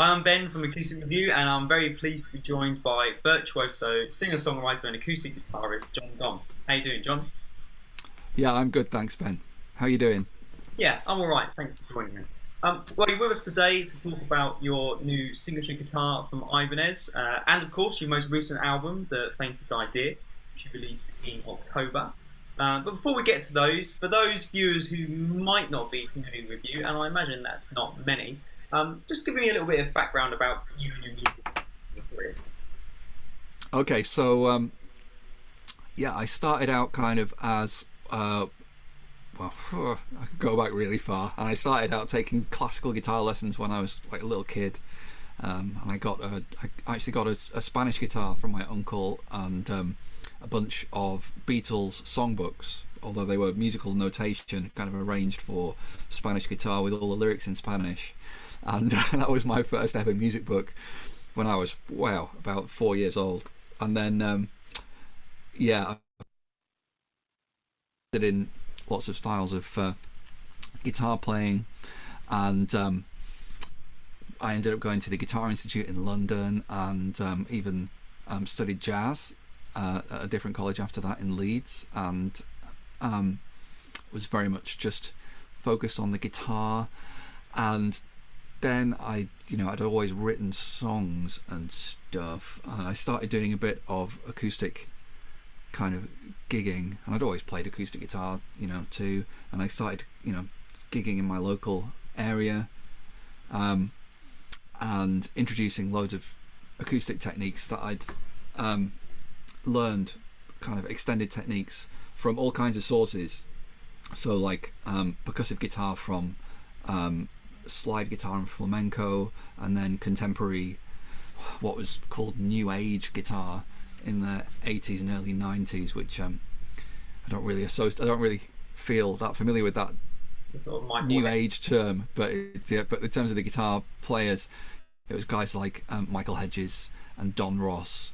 Hi, I'm Ben from Acoustic Review, and I'm very pleased to be joined by virtuoso singer-songwriter and acoustic guitarist Jon Gomm. How you doing, John? Yeah, I'm good, thanks, Ben. How you doing? Yeah, I'm all right. Thanks for joining me. Well, you're with us today to talk about your new signature guitar from Ibanez, and of course your most recent album, The Faintest Idea, which you released in October. But before we get to those, for those viewers who might not be familiar with you, and I imagine that's not many, just give me a little bit of background about you and your music career. Okay, so yeah, I started out kind of as well, I could go back really far, and I started out taking classical guitar lessons when I was like a little kid. And I actually got a Spanish guitar from my uncle and a bunch of Beatles songbooks. Although they were musical notation, kind of arranged for Spanish guitar with all the lyrics in Spanish, and that was my first ever music book when I was about 4 years old. And then yeah, I did in lots of styles of guitar playing, and I ended up going to the Guitar Institute in London, and even studied jazz at a different college after that in Leeds, and was very much just focused on the guitar. And then I'd always written songs and stuff, and I started doing a bit of acoustic kind of gigging, and I'd always played acoustic guitar, too. And I started, gigging in my local area, and introducing loads of acoustic techniques that I'd learned, kind of extended techniques from all kinds of sources. So like percussive guitar from slide guitar and flamenco, and then contemporary, what was called new age guitar in the 80s and early 90s, which I don't really feel that familiar with that The sort of Michael new Hedges. age term, but in terms of the guitar players, it was guys like Michael Hedges and Don Ross.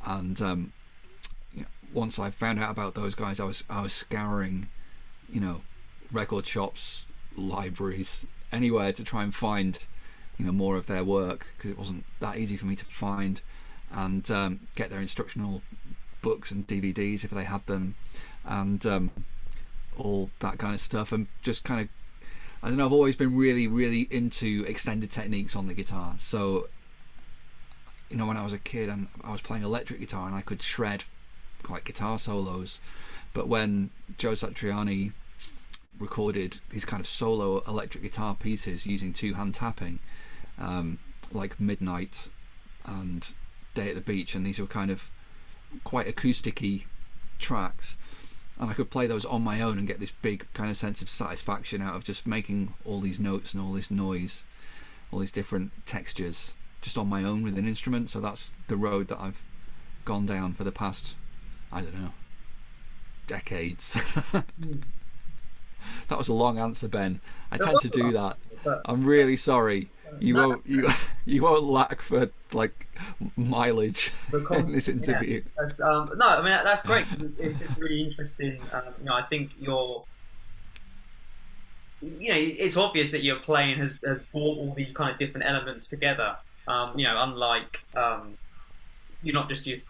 And once I found out about those guys, I was scouring, record shops, libraries, anywhere to try and find more of their work, because it wasn't that easy for me to find, and get their instructional books and DVDs if they had them, and all that kind of stuff. And just kind of, I don't know, I've always been really, really into extended techniques on the guitar. So, when I was a kid and I was playing electric guitar, and I could shred like guitar solos, but when Joe Satriani recorded these kind of solo electric guitar pieces using two-hand tapping, like Midnight and Day at the Beach, and these were kind of quite acousticy tracks, and I could play those on my own and get this big kind of sense of satisfaction out of just making all these notes and all this noise, all these different textures, just on my own with an instrument. So that's the road that I've gone down for the past, I don't know, decades. That was a long answer, Ben. I There tend was to a do lot, that. but I'm really sorry. You no, won't you you won't lack for like mileage the in content, this yeah. interview. No, I mean that's great. It's just really interesting. I think it's obvious that your playing has brought all these kind of different elements together. Unlike you're not just like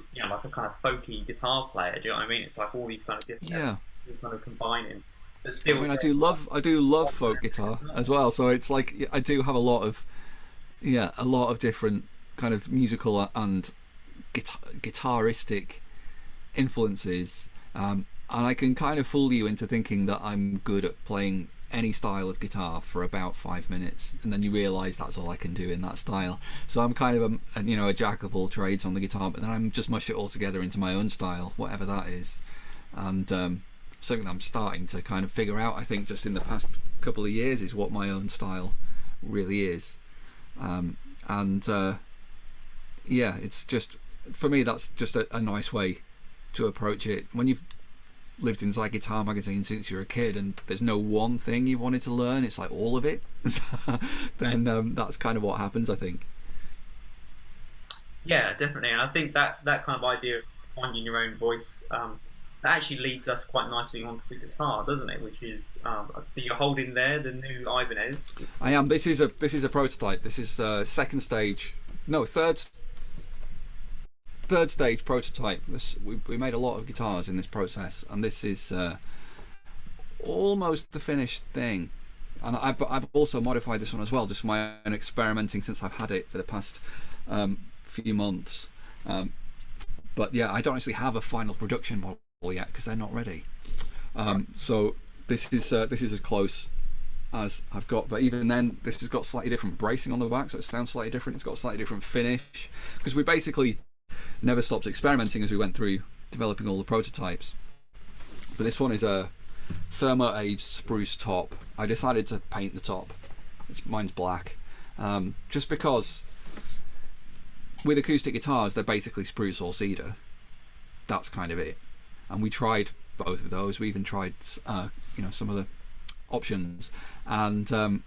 a kind of folky guitar player. Do you know what I mean? It's like all these kind of different elements Yeah. you're kind of combining, but I still mean, very I do love folk guitar as well. So it's like I do have a lot of different kind of musical and guitaristic influences, and I can kind of fool you into thinking that I'm good at playing any style of guitar for about 5 minutes, and then you realise that's all I can do in that style. So I'm kind of a jack of all trades on the guitar, but then I'm just mush it all together into my own style, whatever that is. And something that I'm starting to kind of figure out, I think, just in the past couple of years, is what my own style really is. And yeah, it's just, for me, that's just a nice way to approach it. When you've lived inside Guitar Magazine since you were a kid, and there's no one thing you wanted to learn, it's like all of it. Then that's kind of what happens, I think. Yeah, definitely. And I think that kind of idea of finding your own voice, that actually leads us quite nicely onto the guitar, doesn't it? Which is, so you're holding there the new Ibanez. I am. This is a prototype. This is second stage. No, third stage prototype. We made a lot of guitars in this process, and this is almost the finished thing. And I've also modified this one as well, just for my own experimenting since I've had it for the past few months. But yeah, I don't actually have a final production model yet because they're not ready. So this is as close as I've got. But even then, this has got slightly different bracing on the back, so it sounds slightly different. It's got a slightly different finish because we basically never stopped experimenting as we went through developing all the prototypes. But this one is a thermo-aged spruce top. I decided to paint the top. Mine's black, just because with acoustic guitars they're basically spruce or cedar. That's kind of it. And we tried both of those. We even tried, some of the options, and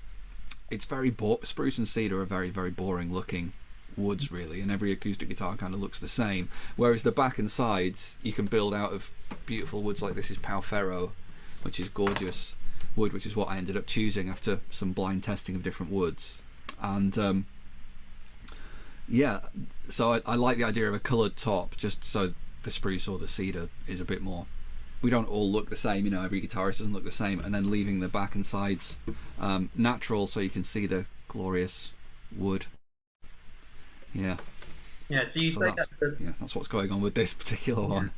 it's very spruce and cedar are very, very boring looking woods, really, and every acoustic guitar kind of looks the same. Whereas the back and sides you can build out of beautiful woods, like this is Pau Ferro, which is gorgeous wood, which is what I ended up choosing after some blind testing of different woods. And yeah, so I like the idea of a coloured top, just so the spruce or the cedar is a bit more, we don't all look the same, every guitarist doesn't look the same, and then leaving the back and sides natural so you can see the glorious wood. Yeah, so you say that's what's going on with this particular one.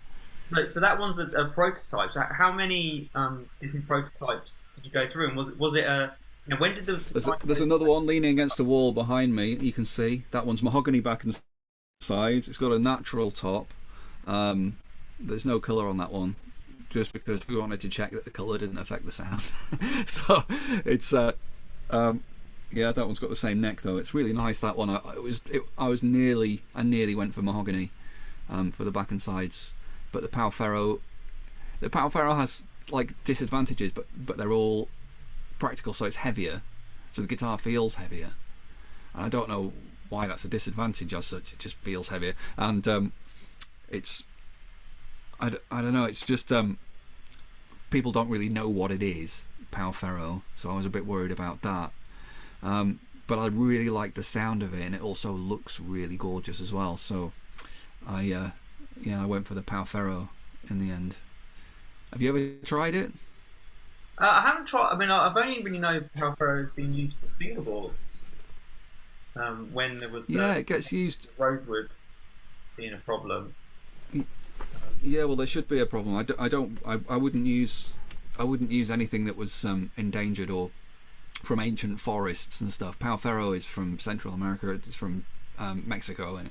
So that one's a prototype. So how many different prototypes did you go through? And was it a, when did there's another one leaning against the wall behind me, you can see that one's mahogany back and sides. It's got a natural top. There's no colour on that one, just because we wanted to check that the colour didn't affect the sound. So it's yeah, that one's got the same neck though. It's really nice, that one. I nearly went for mahogany for the back and sides, but the Pau Ferro has like disadvantages, but they're all practical. So it's heavier, so the guitar feels heavier. And I don't know why that's a disadvantage as such. It just feels heavier, and it's I don't know. It's just people don't really know what it is, Pau Ferro. So I was a bit worried about that. But I really like the sound of it, and it also looks really gorgeous as well. So I went for the Pau Ferro in the end. Have you ever tried it? I haven't tried. I mean, I've only really known Pau Ferro has been used for fingerboards. When there was it gets used. Rosewood being a problem. Yeah, well, there should be a problem. I wouldn't use anything that was endangered or from ancient forests and stuff. Pau Ferro is from Central America. It's from Mexico, and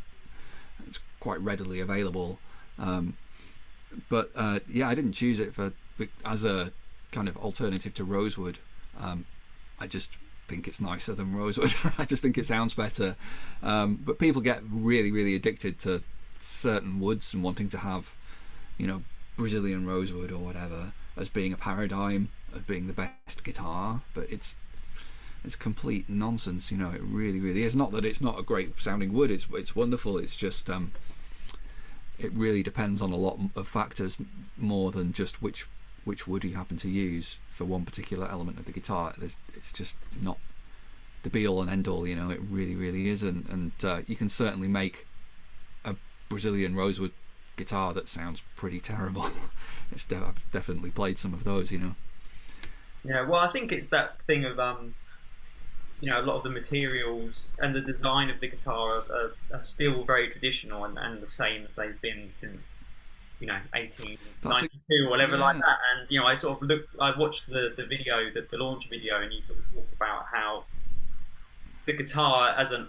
it's quite readily available. But yeah, I didn't choose it as a kind of alternative to rosewood. I just think it's nicer than rosewood. I just think it sounds better. But people get really, really addicted to certain woods and wanting to have, Brazilian rosewood or whatever as being a paradigm of being the best guitar. But it's complete nonsense. It really, really is. Not that it's not a great sounding wood. It's wonderful. It's just it really depends on a lot of factors more than just which wood you happen to use for one particular element of the guitar. It's just not the be all and end all. It really, really isn't. And you can certainly make a Brazilian rosewood guitar that sounds pretty terrible. I've definitely played some of those. Yeah, well, I think it's that thing of a lot of the materials and the design of the guitar are still very traditional and the same as they've been since 1892 or whatever, like that. And I watched the video, the launch video, and you sort of talked about how the guitar as an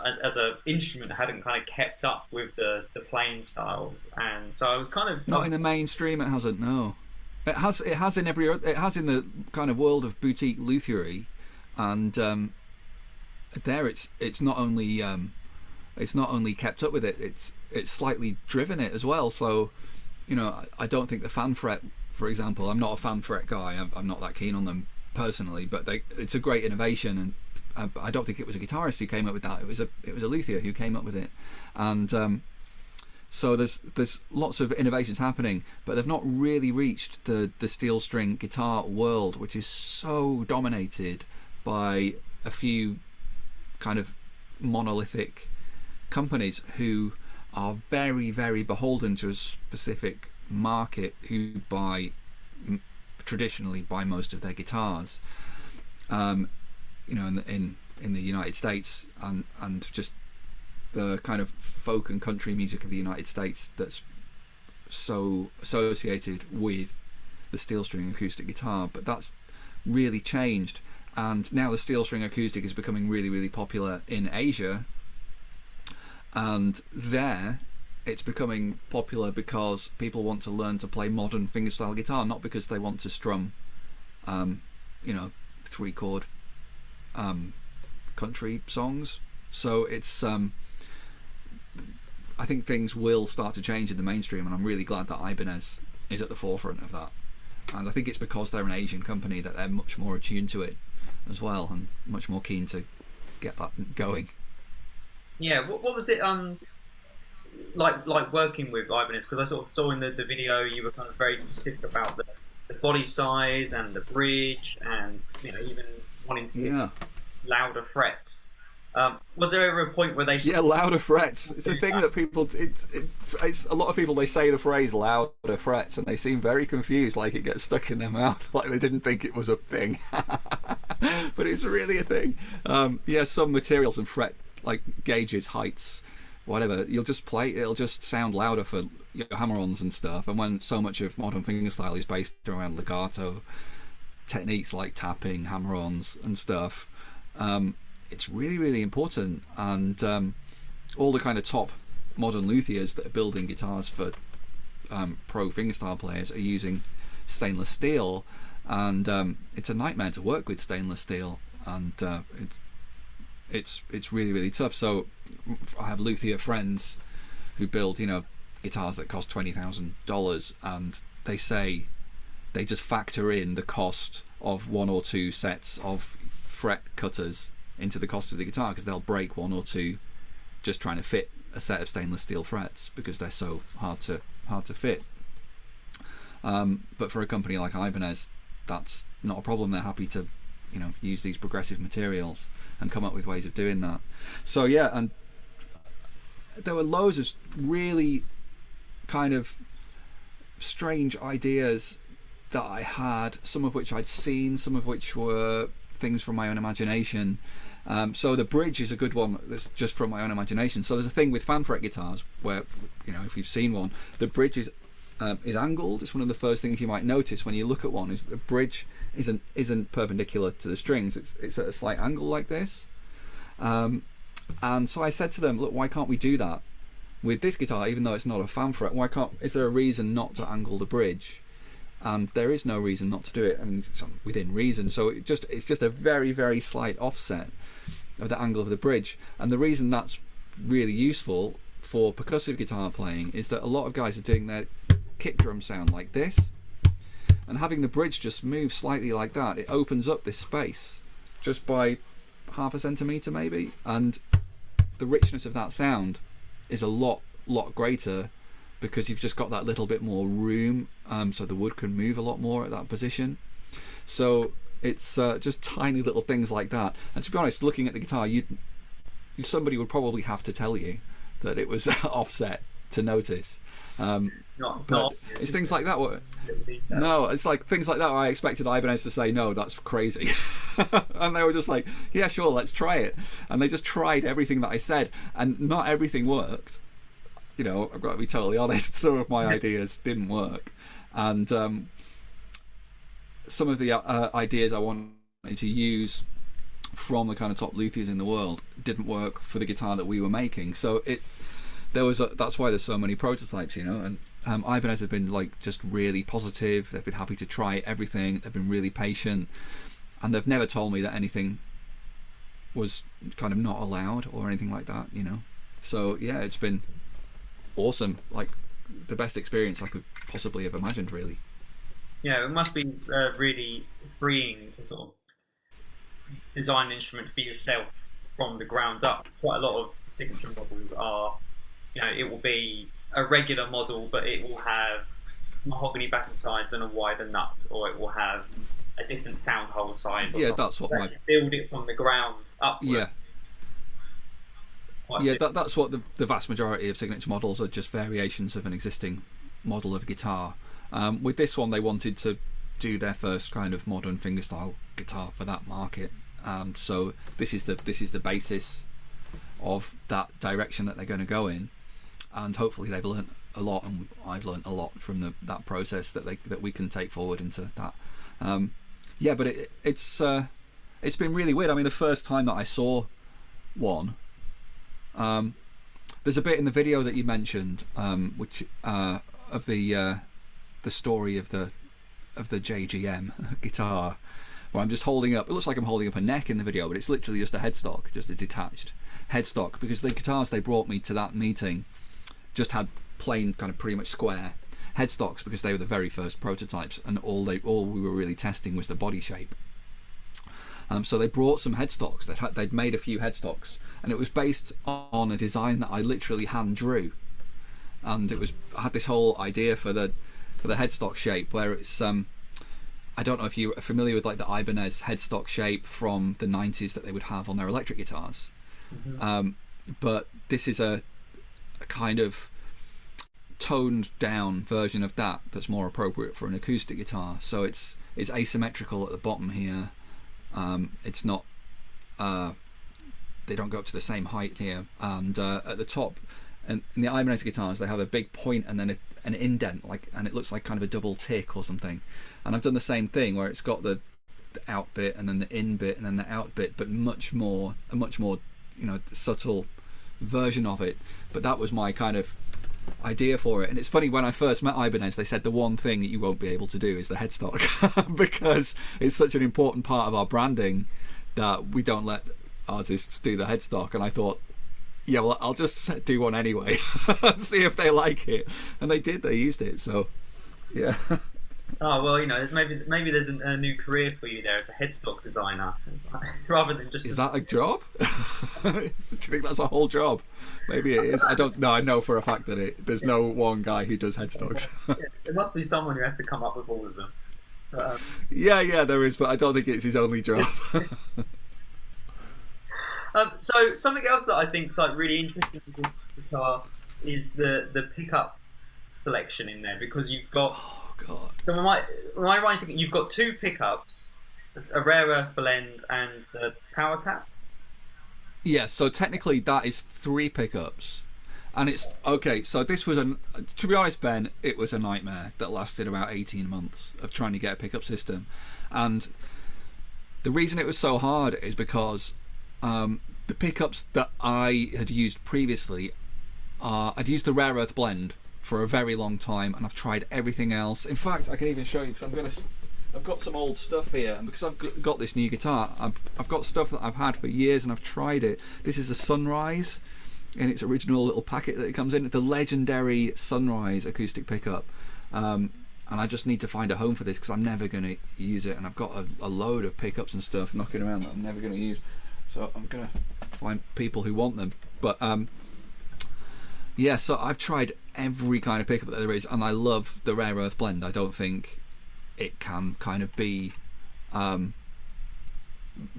instrument hadn't kind of kept up with the playing styles, and so I was kind of not in the mainstream. It hasn't. No, it has in the kind of world of boutique luthiery, and there it's not only kept up with it, it's slightly driven it as well. So I don't think the fan fret, for example, I'm not a fan fret guy. I'm not that keen on them personally, but it's a great innovation, and I don't think it was a guitarist who came up with that. It was a luthier who came up with it, and So there's lots of innovations happening, but they've not really reached the steel string guitar world, which is so dominated by a few kind of monolithic companies who are very, very beholden to a specific market, who traditionally buy most of their guitars. You know, in the United States, and just the kind of folk and country music of the United States that's so associated with the steel string acoustic guitar. But that's really changed, and now the steel string acoustic is becoming really, really popular in Asia, and there it's becoming popular because people want to learn to play modern fingerstyle guitar, not because they want to strum you know, 3-chord country songs. So it's I think things will start to change in the mainstream, and I'm really glad that Ibanez is at the forefront of that. And I think it's because they're an Asian company that they're much more attuned to it as well, and much more keen to get that going. Yeah, what was it like working with Ibanez? Because I sort of saw in the video you were kind of very specific about the body size and the bridge, and you know, even wanting to get louder frets. Was there ever a point where they louder frets? It's a thing that people it's a lot of people, they say the phrase louder frets and they seem very confused, like it gets stuck in their mouth, like they didn't think it was a thing. But it's really a thing. Some materials and fret like gauges, heights, whatever, you'll just play, it'll just sound louder for hammer-ons and stuff. And when so much of modern fingerstyle is based around legato techniques like tapping, hammer-ons and stuff, it's really, really important. And all the kind of top modern luthiers that are building guitars for pro fingerstyle players are using stainless steel, and it's a nightmare to work with stainless steel, and it's really, really tough. So I have luthier friends who build, you know, guitars that cost $20,000, and they say they just factor in the cost of 1 or 2 sets of fret cutters into the cost of the guitar, because they'll break 1 or 2 just trying to fit a set of stainless steel frets because they're so hard to fit. But for a company like Ibanez, that's not a problem. They're happy to, you know, use these progressive materials and come up with ways of doing that. So yeah, and there were loads of really kind of strange ideas that I had, some of which I'd seen, some of which were things from my own imagination. So the bridge is a good one that's just from my own imagination. So there's a thing with fan fret guitars where, you know, if you've seen one, the bridge is angled. It's one of the first things you might notice when you look at one, is the bridge isn't perpendicular to the strings. It's at a slight angle like this. And so I said to them, look, why can't we do that with this guitar, even though it's not a fan fret? Is there a reason not to angle the bridge? And there is no reason not to do it. I mean, it's within reason. So it's just a very, very slight offset of the angle of the bridge. And the reason that's really useful for percussive guitar playing is that a lot of guys are doing their kick drum sound like this, and having the bridge just move slightly like that, it opens up this space just by 0.5 centimeter maybe, and the richness of that sound is a lot greater because you've just got that little bit more room, so the wood can move a lot more at that position. So it's just tiny little things like that. And to be honest, looking at the guitar, somebody would probably have to tell you that it was offset to notice. It's things like that. No, it's like things like that where I expected Ibanez to say, no, that's crazy. And they were just like, yeah, sure, let's try it. And they just tried everything that I said, and not everything worked. You know, I've got to be totally honest, some of my ideas didn't work. And some of the ideas I wanted to use from the kind of top luthiers in the world didn't work for the guitar that we were making. So that's why there's so many prototypes, you know. And Ibanez have been like just really positive. They've been happy to try everything. They've been really patient, and they've never told me that anything was kind of not allowed or anything like that, you know. So yeah, it's been awesome, like the best experience I could possibly have imagined, really. Yeah, it must be really freeing to sort of design an instrument for yourself from the ground up. Quite a lot of signature models are, you know, it will be a regular model, but it will have mahogany back and sides and a wider nut, or it will have a different sound hole size. Or Yeah, something. that's what my build it from the ground upward. Yeah. Yeah, that's what the vast majority of signature models are, just variations of an existing model of guitar. With this one, they wanted to do their first kind of modern fingerstyle guitar for that market. So this is the basis of that direction that they're going to go in, and hopefully they've learned a lot, and I've learned a lot from that process that we can take forward into that. Yeah, but it's been really weird. I mean, the first time that I saw one. There's a bit in the video that you mentioned, which of the story of the JGM guitar, where I'm just holding up. It looks like I'm holding up a neck in the video, but it's literally just a headstock, just a detached headstock. Because the guitars they brought me to that meeting just had plain, kind of pretty much square headstocks, because they were the very first prototypes, and all we were really testing was the body shape. So they brought some headstocks. They'd made a few headstocks, and it was based on a design that I literally hand drew. And I had this whole idea for the headstock shape, where it's I don't know if you are familiar with like the Ibanez headstock shape from the 90s that they would have on their electric guitars. Mm-hmm. But this is a kind of toned down version of that's more appropriate for an acoustic guitar. So it's asymmetrical at the bottom here. It's not they don't go up to the same height here, and at the top, and in the Ibanez guitars they have a big point and then an indent, and it looks like kind of a double tick or something. And I've done the same thing, where it's got the out bit and then the in bit and then the out bit, but a much more subtle version of it. But that was my kind of idea for it. And it's funny, when I first met Ibanez, they said the one thing that you won't be able to do is the headstock because it's such an important part of our branding that we don't let artists do the headstock. And I thought, yeah, well, I'll just do one anyway and see if they like it. And they did. They used it. So yeah. Oh well, maybe there's a new career for you there as a headstock designer, rather than just. Is that a job? Do you think that's a whole job? Maybe it is. I don't know. I know for a fact that there's no one guy who does headstocks. Yeah, there must be someone who has to come up with all of them. But, yeah, there is, but I don't think it's his only job. So something else that I think is like really interesting with this guitar is the pickup selection in there, because you've got. Oh god. So am I right thinking you've got two pickups, a rare earth blend and the power tap? Yeah, so technically that is 3 pickups, and it's okay. So this was to be honest, Ben, it was a nightmare that lasted about 18 months of trying to get a pickup system, and the reason it was so hard is because the pickups that I had used previously, I'd used the rare earth blend for a very long time, and I've tried everything else. In fact, I can even show you, because I've got some old stuff here, and because I've got this new guitar, I've got stuff that I've had for years and I've tried it. This is a Sunrise in its original little packet that it comes in, the legendary Sunrise acoustic pickup, and I just need to find a home for this because I'm never going to use it, and I've got a load of pickups and stuff knocking around that I'm never going to use, so I'm going to find people who want them. But yeah, so I've tried every kind of pickup that there is, and I love the rare earth blend. I don't think it can kind of be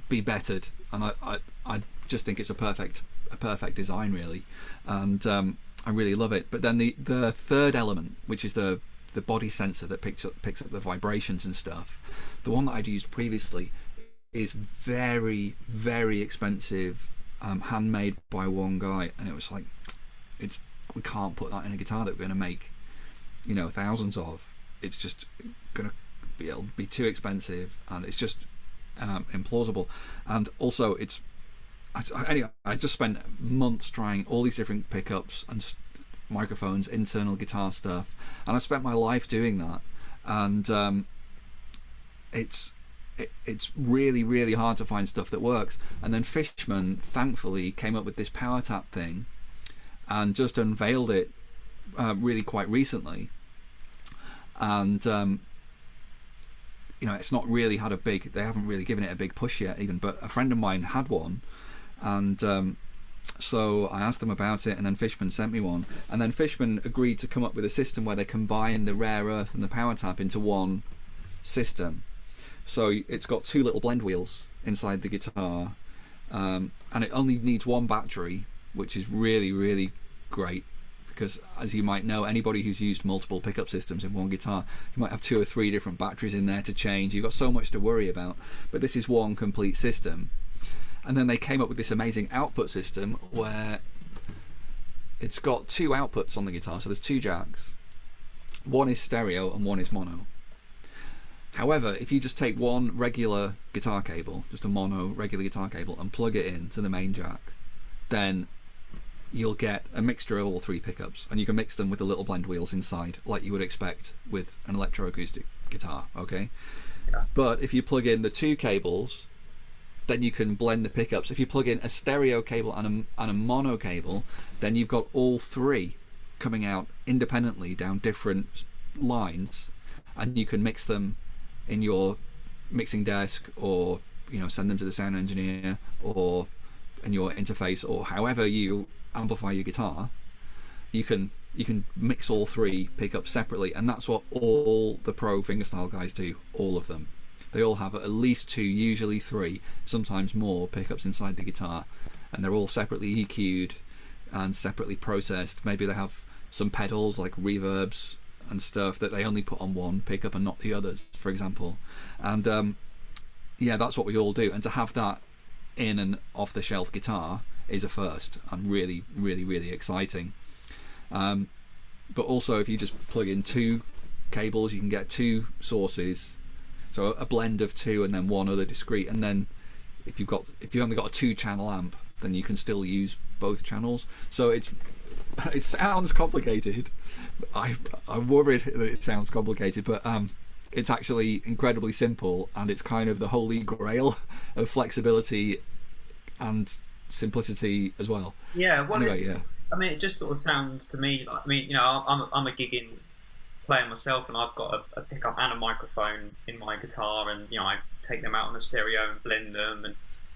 bettered, and I just think it's a perfect design, really, and I really love it. But then the third element, which is the body sensor that picks up the vibrations and stuff, the one that I'd used previously is very, very expensive, handmade by one guy, and it was like, we can't put that in a guitar that we're going to make thousands of. It's just going to it'll be too expensive, and it's just implausible. And also anyway, I just spent months trying all these different pickups and microphones, internal guitar stuff, and I spent my life doing that, and it's really, really hard to find stuff that works. And then Fishman thankfully came up with this power tap thing and just unveiled it really quite recently, and it's not really had they haven't really given it a big push yet even, but a friend of mine had one, and So I asked them about it, and then Fishman sent me one. And then Fishman agreed to come up with a system where they combine the rare earth and the power tap into one system. So it's got two little blend wheels inside the guitar, and it only needs one battery, which is really, really great. Because, as you might know, anybody who's used multiple pickup systems in one guitar, you might have 2 or 3 different batteries in there to change. You've got so much to worry about. But this is one complete system. And then they came up with this amazing output system where it's got 2 outputs on the guitar. So there's 2 jacks. One is stereo and one is mono. However, if you just take one regular guitar cable, just a mono regular guitar cable, and plug it into the main jack, then you'll get a mixture of all 3 pickups, and you can mix them with the little blend wheels inside, like you would expect with an electroacoustic guitar, okay? Yeah. But if you plug in the 2 cables, then you can blend the pickups. If you plug in a stereo cable and a mono cable, then you've got all 3 coming out independently down different lines, and you can mix them in your mixing desk, or send them to the sound engineer, or in your interface, or however you amplify your guitar. You can mix all 3 pickups separately, and that's what all the pro fingerstyle guys do. All of them, they all have at least 2, usually 3, sometimes more pickups inside the guitar, and they're all separately EQ'd and separately processed. Maybe they have some pedals like reverbs and stuff that they only put on one pickup and not the others, for example. And yeah, that's what we all do. And to have that in an off-the-shelf guitar is a first, and really, really, really exciting. But also, if you just plug in 2 cables, you can get 2 sources, so a blend of 2 and then one other discrete. And then if you've only got a 2-channel amp, then you can still use both channels. So it sounds complicated. I'm worried that it sounds complicated, but it's actually incredibly simple, and it's kind of the holy grail of flexibility and simplicity as well. Yeah, well, anyway, yeah. I mean, it just sort of sounds to me like, I'm a gigging player myself, and I've got a pickup and a microphone in my guitar, and I take them out on the stereo and blend them and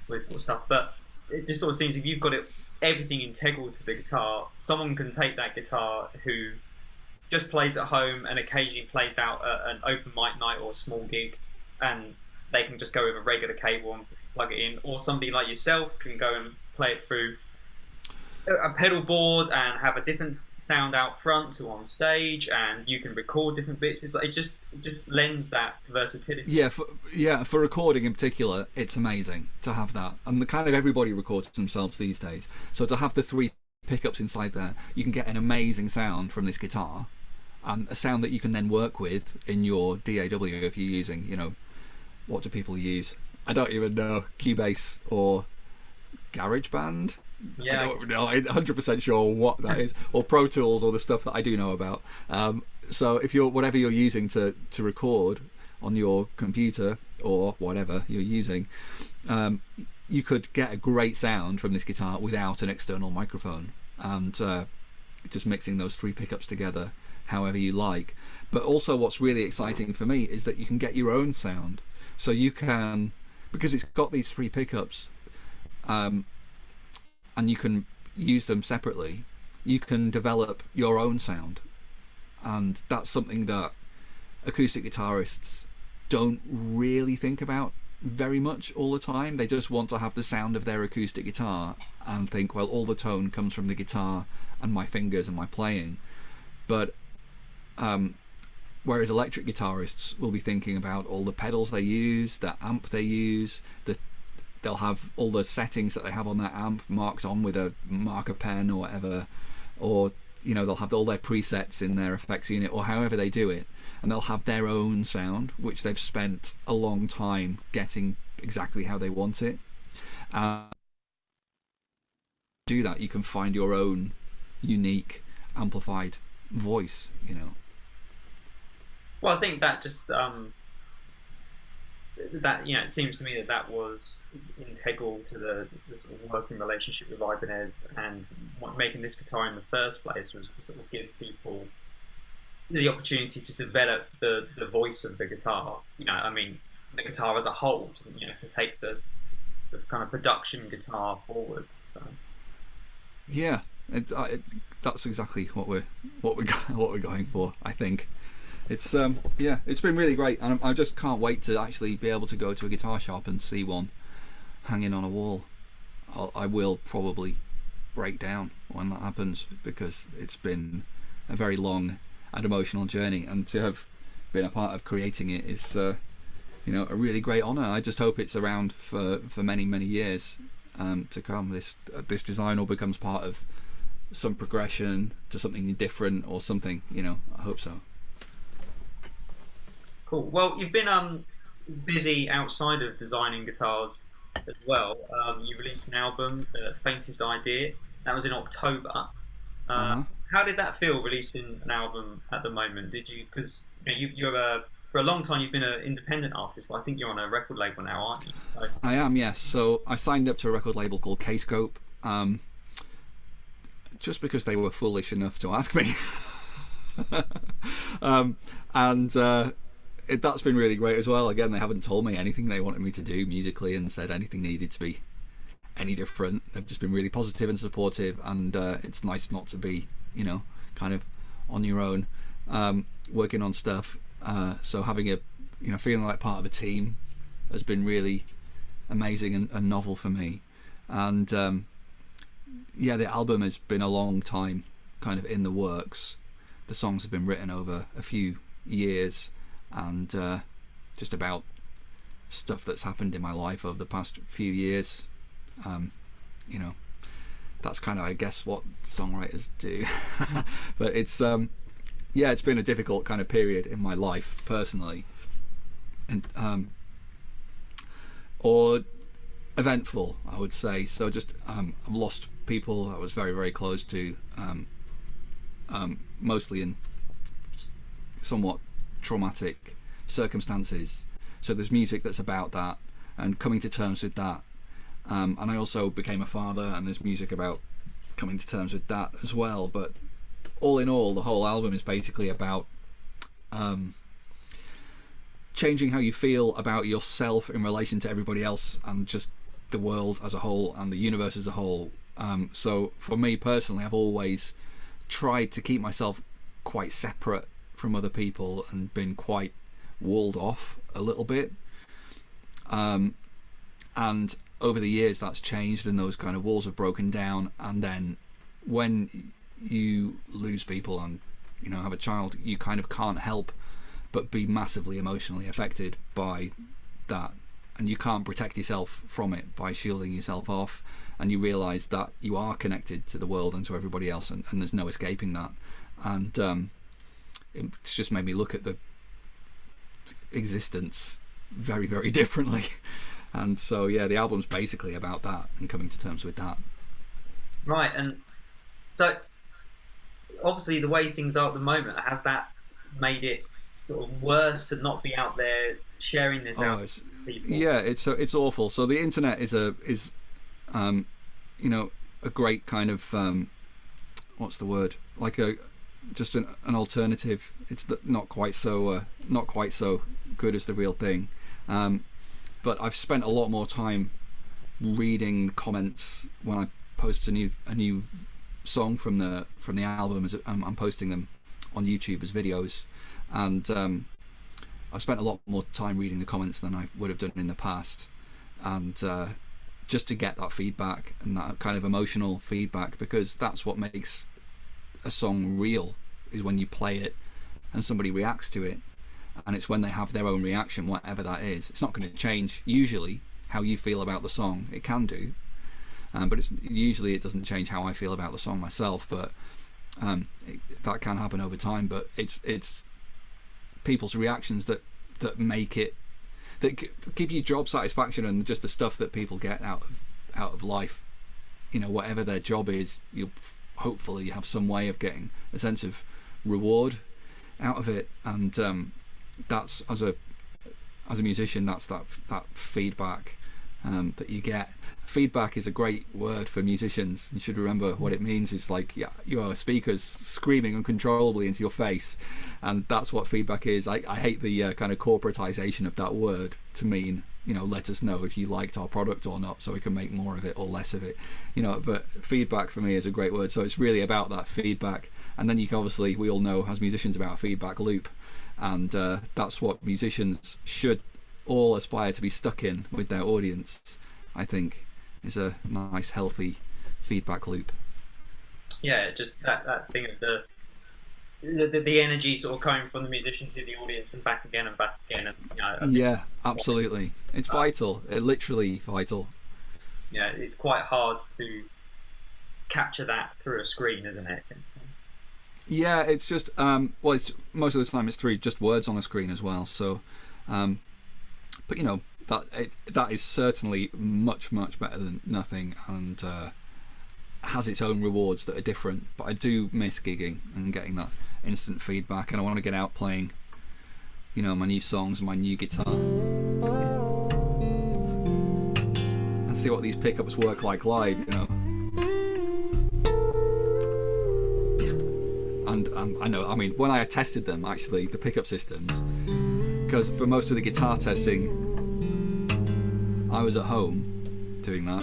all this sort of stuff. But it just sort of seems if you've got everything integral to the guitar, someone can take that guitar who just plays at home and occasionally plays out at an open mic night or a small gig, and they can just go with a regular cable and plug it in. Or somebody like yourself can go and play it through a pedal board and have a different sound out front to on stage, and you can record different bits. It's like it just lends that versatility. For recording in particular, it's amazing to have that, and the kind of everybody records themselves these days. So to have the 3 pickups inside there, you can get an amazing sound from this guitar, and a sound that you can then work with in your DAW if you're using, what do people use? I don't even know, Cubase or GarageBand. Yeah. I don't know, I'm 100% sure what that is, or Pro Tools, or the stuff that I do know about. So if whatever you're using to record on your computer or whatever you're using, you could get a great sound from this guitar without an external microphone, and just mixing those 3 pickups together however you like. But also what's really exciting for me is that you can get your own sound. So you can, because it's got these 3 pickups, and you can use them separately, you can develop your own sound. And that's something that acoustic guitarists don't really think about very much all the time. They just want to have the sound of their acoustic guitar and think, well, all the tone comes from the guitar and my fingers and my playing. But whereas electric guitarists will be thinking about all the pedals they use, the amp they use, they'll have all the settings that they have on that amp marked on with a marker pen or whatever, or they'll have all their presets in their effects unit, or however they do it, and they'll have their own sound which they've spent a long time getting exactly how they want it. Do that, you can find your own unique amplified voice. Well, I think that just it seems to me that was integral to the sort of working relationship with Ibanez, and what making this guitar in the first place was to sort of give people the opportunity to develop the voice of the guitar. The guitar as a whole, to take the kind of production guitar forward. So Yeah, that's exactly what we're going for. I think it's yeah, it's been really great, and I just can't wait to actually be able to go to a guitar shop and see one hanging on a wall. I will probably break down when that happens, because it's been a very long and emotional journey, and to have been a part of creating it is you know, a really great honour. I just hope it's around for many years to come. This design all becomes part of some progression to something different or something, you know. I hope so. Cool. Well, you've been busy outside of designing guitars as well. You released an album, Faintest Idea. That was in October. Uh, Uh-huh. how did that feel, releasing an album at the moment? Did you, because you know, you're a, for a long time you've been an independent artist, but I think you're on a record label now, aren't you? So I am, yes. So I signed up to a record label called Kscope, just because they were foolish enough to ask me. And that's been really great as well. Again, they haven't told me anything they wanted me to do musically and said anything needed to be any different. They've just been really positive and supportive, and it's nice not to be, you know, kind of on your own, working on stuff. So having a, you know, feeling like part of a team has been really amazing and novel for me. And yeah, the album has been a long time kind of in the works. The songs have been written over a few years, and just about stuff that's happened in my life over the past few years. You know, that's kind of, I guess, what songwriters do. But it's yeah, it's been a difficult kind of period in my life personally, and or eventful, I would say. So just I've lost people I was very close to, mostly in somewhat traumatic circumstances. So there's music that's about that and coming to terms with that. And I also became a father, and there's music about coming to terms with that as well. But all in all, the whole album is basically about changing how you feel about yourself in relation to everybody else, and just the world as a whole and the universe as a whole. So for me personally, I've always tried to keep myself quite separate from other people and been quite walled off a little bit. And over the years that's changed, and those kind of walls have broken down. And then when you lose people and, you know, have a child, you kind of can't help but be massively emotionally affected by that, and you can't protect yourself from it by shielding yourself off, and you realise that you are connected to the world and to everybody else, and there's no escaping that. And it's just made me look at the existence very differently. And so yeah, the album's basically about that and coming to terms with that. right, and so obviously the way things are at the moment, has that made it sort of worse to not be out there sharing this out It's, with people? yeah, it's awful. So the internet is you know, a great kind of what's the word, like a just an alternative. It's not quite so good as the real thing. But I've spent a lot more time reading comments when I post a new song from the album. As I'm posting them on YouTube as videos, and I've spent a lot more time reading the comments than I would have done in the past, and just to get that feedback and that kind of emotional feedback, because that's what makes a song real, is when you play it and somebody reacts to it. And it's when they have their own reaction, whatever that is. It's not going to change usually how you feel about the song. It can do, but it's usually it doesn't change how I feel about the song myself. But that can happen over time. But it's people's reactions that make it, that give you job satisfaction, and just the stuff that people get out of life. You know, whatever their job is, you'll hopefully have some way of getting a sense of reward out of it. And that's, as a musician, that's that feedback that you get. Feedback is a great word for musicians. You should remember what it means. It's like, yeah, your speakers screaming uncontrollably into your face, and that's what feedback is. I hate the kind of corporatization of that word to mean let us know if you liked our product or not, so we can make more of it or less of it. But feedback for me is a great word. So it's really about that feedback. And then you can obviously, we all know as musicians about a feedback loop, and that's what musicians should all aspire to be stuck in with their audience. I think is a nice, healthy feedback loop. Yeah, just that thing of the energy sort of coming from the musician to the audience and back again and back again. And, yeah, absolutely. It's vital. Literally vital. Yeah, it's quite hard to capture that through a screen, isn't it? Yeah, it's just it's most of the time it's through just words on a screen as well. So, but that is certainly much better than nothing, and has its own rewards that are different. But I do miss gigging and getting that instant feedback, and I want to get out playing, my new songs, my new guitar, and see what these pickups work like live. And I know, when I tested them, actually, the pickup systems, because for most of the guitar testing, I was at home doing that.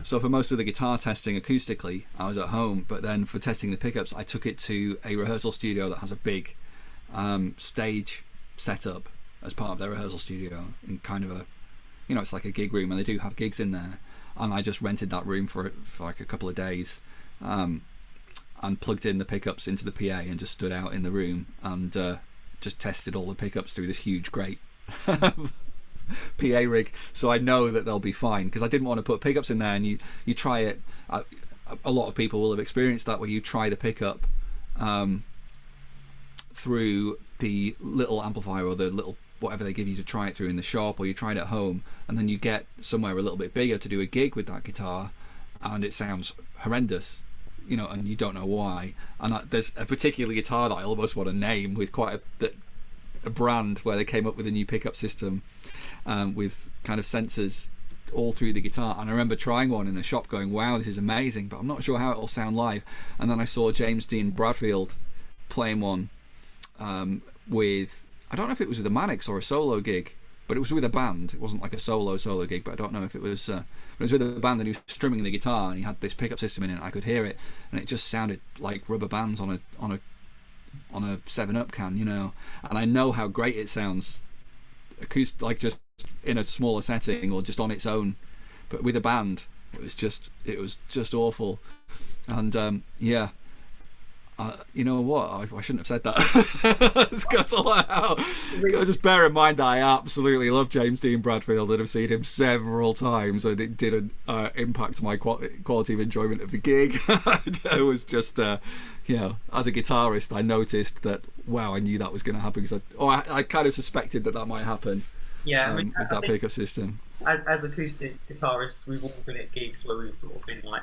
So for most of the guitar testing acoustically, I was at home, but then for testing the pickups, I took it to a rehearsal studio that has a big stage setup as part of their rehearsal studio, in kind of a, it's like a gig room, and they do have gigs in there. And I just rented that room for like a couple of days, and plugged in the pickups into the PA and just stood out in the room and just tested all the pickups through this huge, great PA rig, so I know that they'll be fine, because I didn't want to put pickups in there and you try it. A lot of people will have experienced that, where you try the pickup through the little amplifier or the little whatever they give you to try it through in the shop, or you try it at home, and then you get somewhere a little bit bigger to do a gig with that guitar, and it sounds horrendous, and you don't know why. And there's a particular guitar that I almost want to name, with quite a brand where they came up with a new pickup system with kind of sensors all through the guitar, and I remember trying one in a shop going, wow, this is amazing, but I'm not sure how it will sound live. And then I saw James Dean Bradfield playing one with, I don't know if it was with the Mannix or a solo gig, but it was with a band. It wasn't like a solo gig, but I don't know if it was but it was with a band, and he was strumming the guitar, and he had this pickup system in it, and I could hear it, and it just sounded like rubber bands on a 7-Up can, and I know how great it sounds acoustic, like just in a smaller setting or just on its own, but with a band it was just awful. And you know what, I shouldn't have said that. It's got all that out. Just bear in mind that I absolutely love James Dean Bradfield and have seen him several times, and it didn't impact my quality of enjoyment of the gig. It was just as a guitarist, I noticed that, wow, I knew that was going to happen, because I kind of suspected that might happen. Yeah, with that pickup system. As acoustic guitarists, we've all been at gigs where we've sort of been like,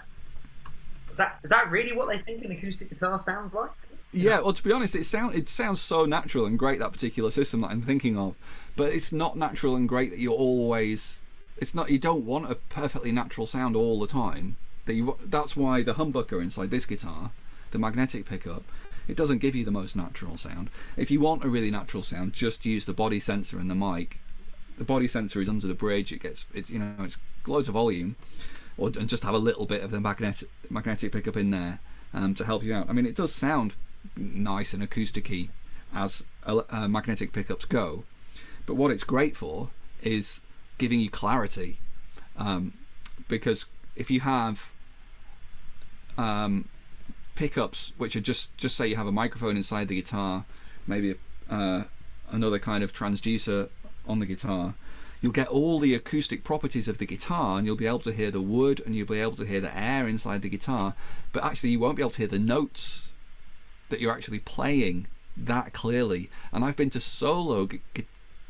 is that really what they think an acoustic guitar sounds like? Yeah, well, to be honest, it sounds so natural and great, that particular system that I'm thinking of, but it's not natural and great that you're always. It's not. You don't want a perfectly natural sound all the time. That's why the humbucker inside this guitar, the magnetic pickup, it doesn't give you the most natural sound. If you want a really natural sound, just use the body sensor and the mic. The body sensor is under the bridge. It's loads of volume, and just have a little bit of the magnetic pickup in there to help you out. I mean, it does sound nice and acousticy as magnetic pickups go, but what it's great for is giving you clarity, because if you have pickups which are just say you have a microphone inside the guitar, maybe another kind of transducer on the guitar, you'll get all the acoustic properties of the guitar, and you'll be able to hear the wood, and you'll be able to hear the air inside the guitar, but actually you won't be able to hear the notes that you're actually playing that clearly. And I've been to solo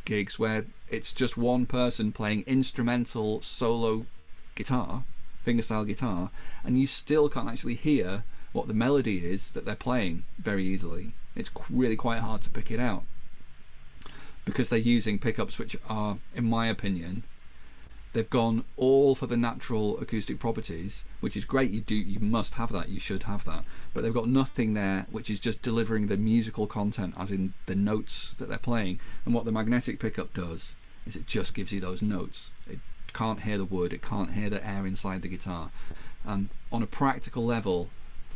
gigs where it's just one person playing instrumental solo guitar, fingerstyle guitar, and you still can't actually hear what the melody is that they're playing very easily. It's really quite hard to pick it out, because they're using pickups which are, in my opinion, they've gone all for the natural acoustic properties, which is great. You must have that, you should have that, but they've got nothing there which is just delivering the musical content, as in the notes that they're playing. And what the magnetic pickup does is it just gives you those notes. It can't hear the wood, it can't hear the air inside the guitar. And on a practical level,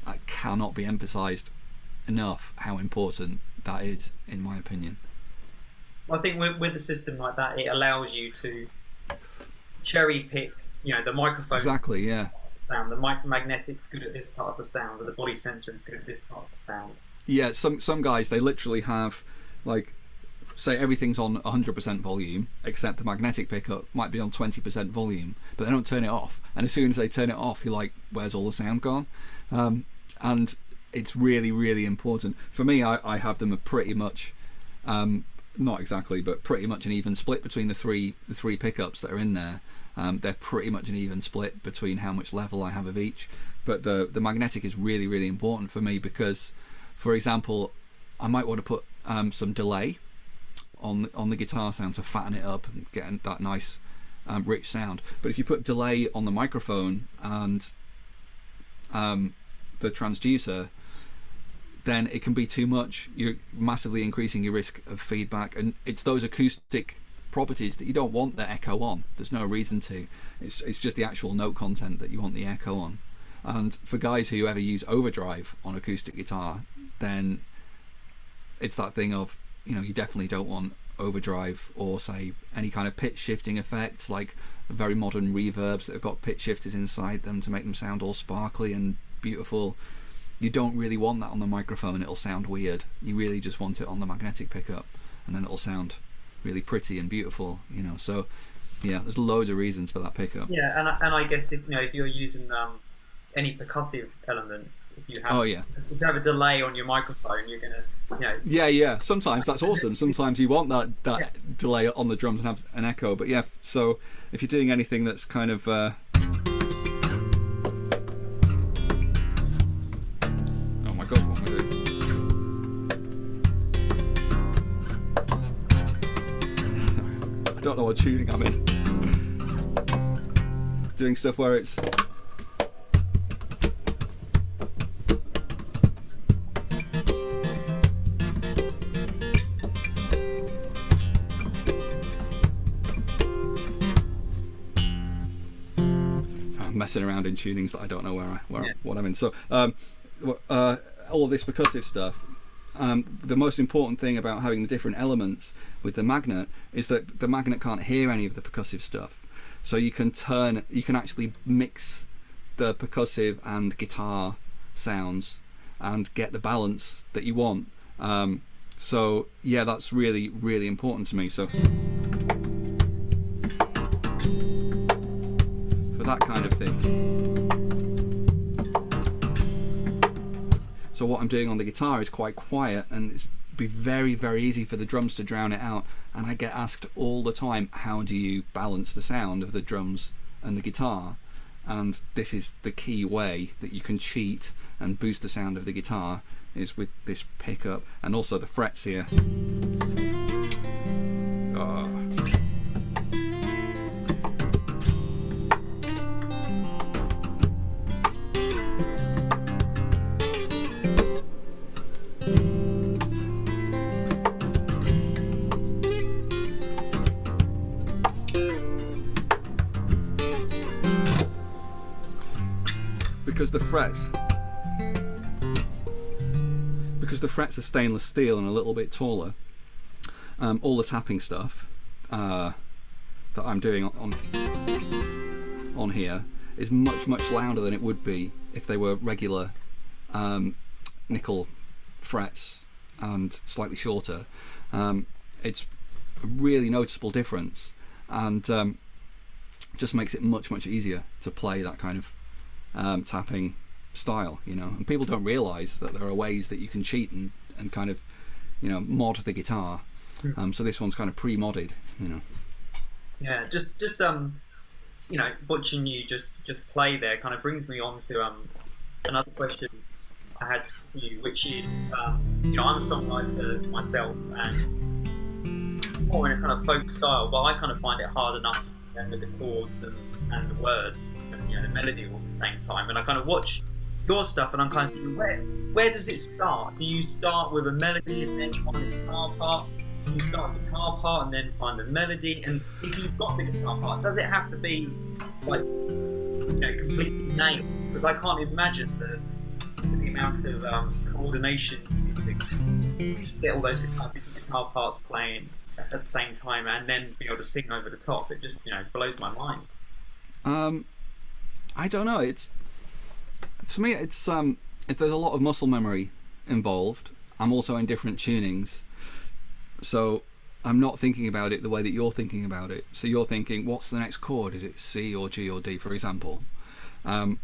that cannot be emphasized enough how important that is, in my opinion. I think with a system like that, it allows you to cherry pick, the microphone. Exactly, yeah. Sound. The magnetic's good at this part of the sound, or the body sensor is good at this part of the sound. Yeah, some guys, they literally have, like, say everything's on 100% volume, except the magnetic pickup might be on 20% volume, but they don't turn it off. And as soon as they turn it off, you're like, where's all the sound gone? And it's really, really important. For me, I have them a pretty much, not exactly, but pretty much an even split between the three pickups that are in there. They're pretty much an even split between how much level I have of each. But the magnetic is really, really important for me because, for example, I might want to put some delay on the guitar sound to fatten it up and get that nice rich sound. But if you put delay on the microphone and the transducer, then it can be too much. You're massively increasing your risk of feedback, and it's those acoustic properties that you don't want the echo on. There's no reason to. It's just the actual note content that you want the echo on. And for guys who ever use overdrive on acoustic guitar, then it's that thing of, you definitely don't want overdrive or say any kind of pitch shifting effects, like very modern reverbs that have got pitch shifters inside them to make them sound all sparkly and beautiful. You don't really want that on the microphone. It'll sound weird. You really just want it on the magnetic pickup, and then it'll sound really pretty and beautiful, so yeah, there's loads of reasons for that pickup. Yeah, and I guess if you're using any percussive elements, if you have a delay on your microphone, you're gonna yeah, sometimes that's awesome. Sometimes you want that delay on the drums and have an echo. But yeah, so if you're doing anything that's kind of oh my god, what am I doing? I don't know what tuning I'm in. Doing stuff where it's messing around in tunings that I don't know what I'm in. So all of this percussive stuff, the most important thing about having the different elements with the magnet is that the magnet can't hear any of the percussive stuff. So you can actually mix the percussive and guitar sounds and get the balance that you want. So yeah, that's really, really important to me. So that kind of thing. So what I'm doing on the guitar is quite quiet, and it's be very, very easy for the drums to drown it out. And I get asked all the time, how do you balance the sound of the drums and the guitar? And this is the key way that you can cheat and boost the sound of the guitar, is with this pickup and also the frets here. Because the frets are stainless steel and a little bit taller, all the tapping stuff that I'm doing on here is much, much louder than it would be if they were regular nickel frets and slightly shorter. It's a really noticeable difference, and just makes it much, much easier to play that kind of tapping style, and people don't realize that there are ways that you can cheat and kind of mod the guitar. So this one's kind of pre-modded, yeah, just watching you just play there kind of brings me on to another question I had for you, which is I'm a songwriter myself, and more in a kind of folk style, but I kind of find it hard enough to with the chords and the words and the melody all at the same time. And I kind of watch your stuff, and I'm kind of thinking, where does it start? Do you start with a melody and then find the guitar part? Do you start the guitar part and then find the melody? And if you've got the guitar part, does it have to be like completely nailed? Because I can't imagine the amount of coordination you need to get all those guitar parts playing at the same time and then be able to sing over the top. It just blows my mind. I don't know. To me, it's there's a lot of muscle memory involved. I'm also in different tunings, so I'm not thinking about it the way that you're thinking about it. So you're thinking, what's the next chord? Is it C or G or D, for example? I'm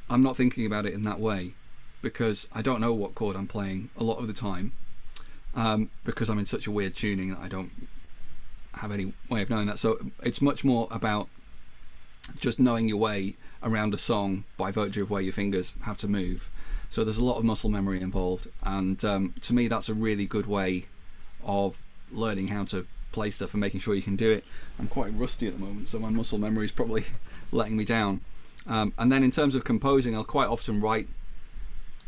not thinking about it in that way, because I don't know what chord I'm playing a lot of the time, because I'm in such a weird tuning that I don't have any way of knowing that. So it's much more about just knowing your way around a song by virtue of where your fingers have to move. So there's a lot of muscle memory involved, and to me that's a really good way of learning how to play stuff and making sure you can do it. I'm quite rusty at the moment, so my muscle memory is probably letting me down. And then in terms of composing, I'll quite often write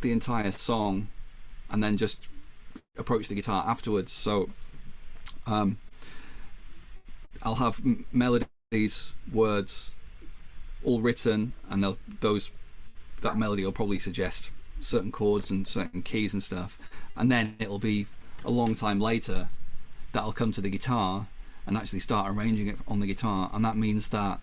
the entire song and then just approach the guitar afterwards. So I'll have melodies, words all written, and that melody will probably suggest certain chords and certain keys and stuff, and then it'll be a long time later that I'll come to the guitar and actually start arranging it on the guitar. And that means that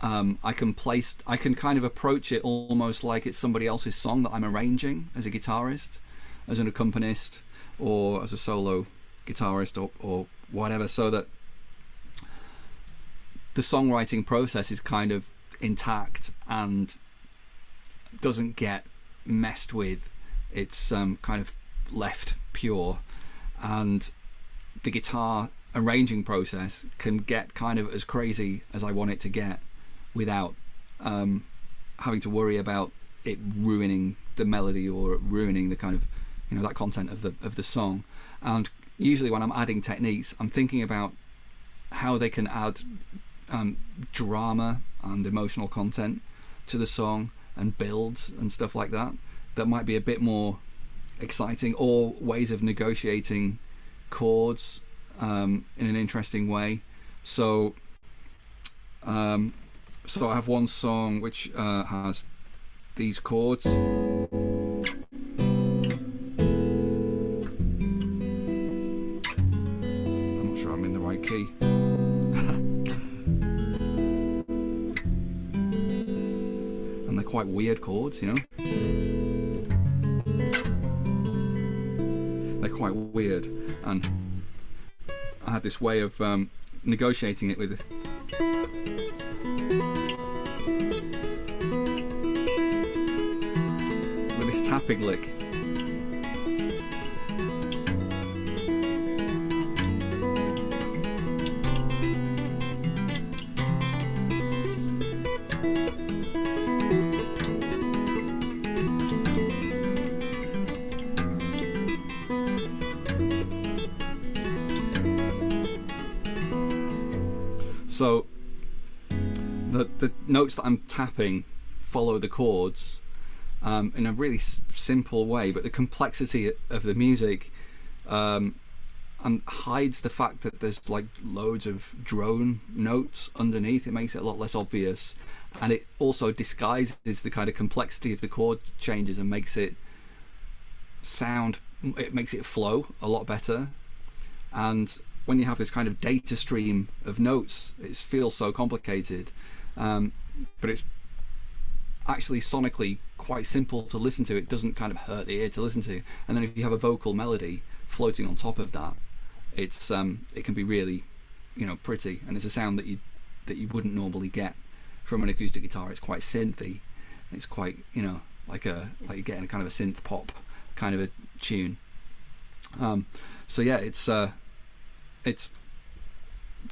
I can kind of approach it almost like it's somebody else's song that I'm arranging as a guitarist, as an accompanist, or as a solo guitarist, or whatever, so that the songwriting process is kind of intact and doesn't get messed with. It's kind of left pure, and the guitar arranging process can get kind of as crazy as I want it to get without having to worry about it ruining the melody or ruining the kind of that content of the song. And usually when I'm adding techniques, I'm thinking about how they can add drama and emotional content to the song and builds and stuff like that might be a bit more exciting, or ways of negotiating chords in an interesting way. So I have one song which has these chords. I'm not sure I'm in the right key. And they're quite weird chords, They're quite weird, and I had this way of negotiating it with this tapping lick. So the notes that I'm tapping follow the chords in a really simple way, but the complexity of the music hides the fact that there's like loads of drone notes underneath. It makes it a lot less obvious, and it also disguises the kind of complexity of the chord changes and makes it flow a lot better. And when you have this kind of data stream of notes, it feels so complicated, but it's actually sonically quite simple to listen to. It doesn't kind of hurt the ear to listen to. And then if you have a vocal melody floating on top of that, it can be really pretty, and it's a sound that you wouldn't normally get from an acoustic guitar. It's quite synthy. It's quite like you're getting a kind of a synth pop kind of a tune. So yeah, it's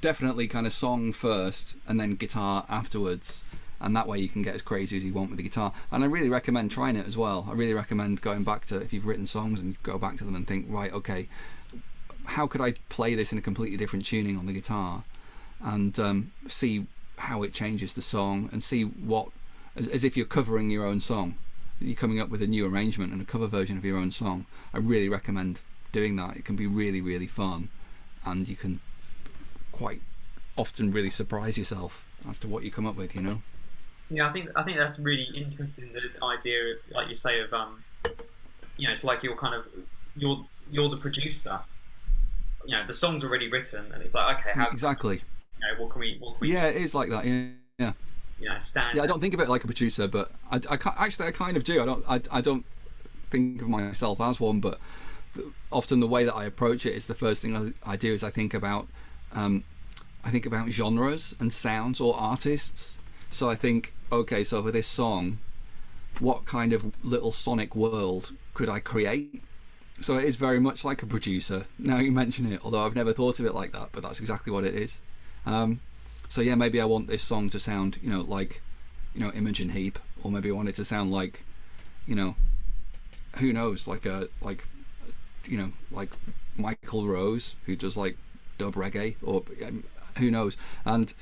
definitely kind of song first and then guitar afterwards, and that way you can get as crazy as you want with the guitar. And I really recommend trying it as well. I really recommend going back to, if you've written songs, and go back to them and think, right, okay, how could I play this in a completely different tuning on the guitar? and see how it changes the song, and see what, as if you're covering your own song. You're coming up with a new arrangement and a cover version of your own song. I really recommend doing that. It can be really, really fun, and you can quite often really surprise yourself as to what you come up with, you know. Yeah, I think that's really interesting. The idea, of, like you say, of you know, it's like you're kind of you're the producer. You know, the song's already written, and it's like, okay, how exactly? You know, what can we yeah, it is like that. Yeah. You know, stand. Yeah, I don't think of it like a producer, but I actually I kind of do. I don't think of myself as one, but often the way that I approach it is the first thing I do is I think about genres and sounds or artists. So I think, okay, so for this song, what kind of little sonic world could I create? So it is very much like a producer. Now you mention it, although I've never thought of it like that, but that's exactly what it is. So yeah, maybe I want this song to sound, you know, like, you know, Imogen Heap, or maybe I want it to sound like, you know, who knows, like you know, like Michael Rose, who does like dub reggae, or who knows, and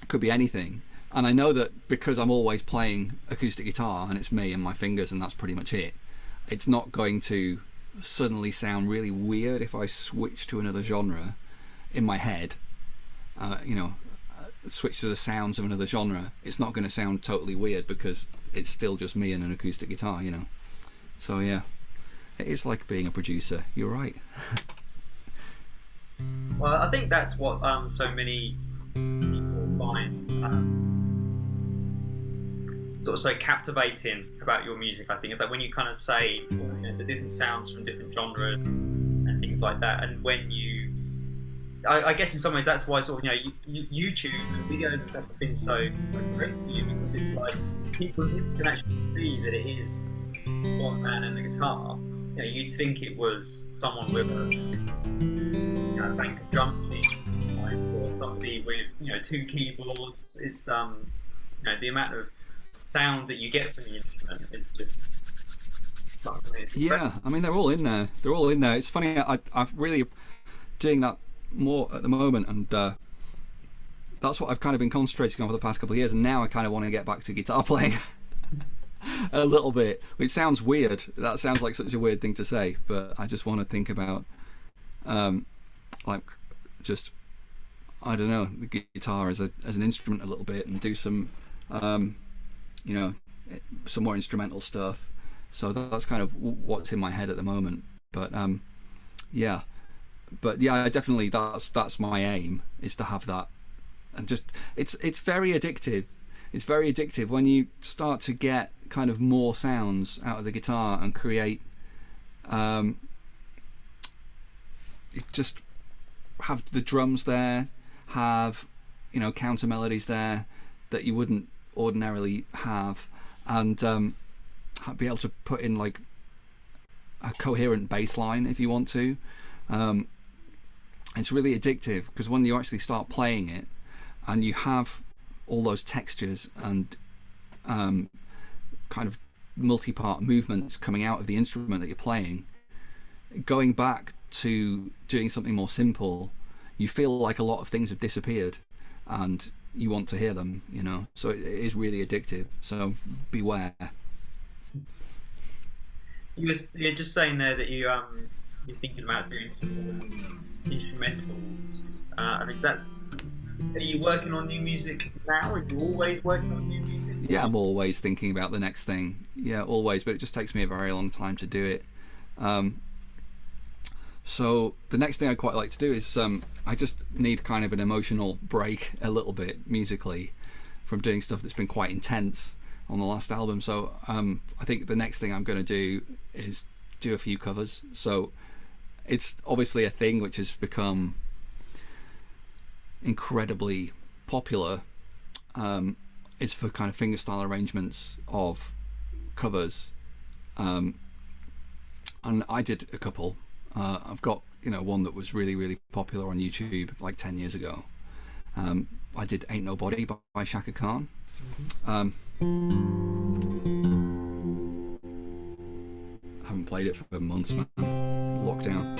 could be anything. And I know that because I'm always playing acoustic guitar and it's me and my fingers and that's pretty much it, it's not going to suddenly sound really weird if I switch to another genre in my head. You know, switch to the sounds of another genre. It's not going to sound totally weird because it's still just me and an acoustic guitar, you know. So yeah, it is like being a producer. You're right. Well, I think that's what so many people find sort of so captivating about your music. I think it's like when you kind of say, you know, the different sounds from different genres and things like that, and when you I guess in some ways that's why sort of, you know, YouTube and videos and stuff has been so great for you, because it's like people can actually see that it is one man and a guitar. You know, you'd think it was someone with a, you know, bank of drum machines, or somebody with, you know, 2 keyboards. It's you know, the amount of sound that you get from the instrument is just. Yeah, I mean, they're all in there. They're all in there. It's funny. I'm really doing that more at the moment, and that's what I've kind of been concentrating on for the past couple of years, and now I kind of want to get back to guitar playing a little bit, which sounds weird. That sounds like such a weird thing to say, but I just want to think about like, just, I don't know, the guitar as an instrument a little bit, and do some you know, some more instrumental stuff. So that's kind of what's in my head at the moment. But yeah, I definitely, that's my aim, is to have that. And just, it's very addictive. It's very addictive when you start to get kind of more sounds out of the guitar and create, just have the drums there, have, you know, counter melodies there that you wouldn't ordinarily have, and be able to put in like a coherent bass line if you want to. It's really addictive, because when you actually start playing it and you have all those textures and kind of multi-part movements coming out of the instrument that you're playing, going back to doing something more simple, you feel like a lot of things have disappeared and you want to hear them, you know. So it is really addictive, so beware. You're just saying there that you're thinking about doing some instrumentals. I mean, are you working on new music now? Are you always working on new music? Yeah, I'm always thinking about the next thing. Yeah, always, but it just takes me a very long time to do it. So the next thing I'd quite like to do is I just need kind of an emotional break a little bit musically from doing stuff that's been quite intense on the last album. So I think the next thing I'm going to do is do a few covers. So it's obviously a thing which has become incredibly popular. It's for kind of fingerstyle arrangements of covers, and I did a couple. I've got, you know, one that was really, really popular on YouTube like 10 years ago. I did Ain't Nobody by Shaka Khan. I haven't played it for months, man. Lockdown.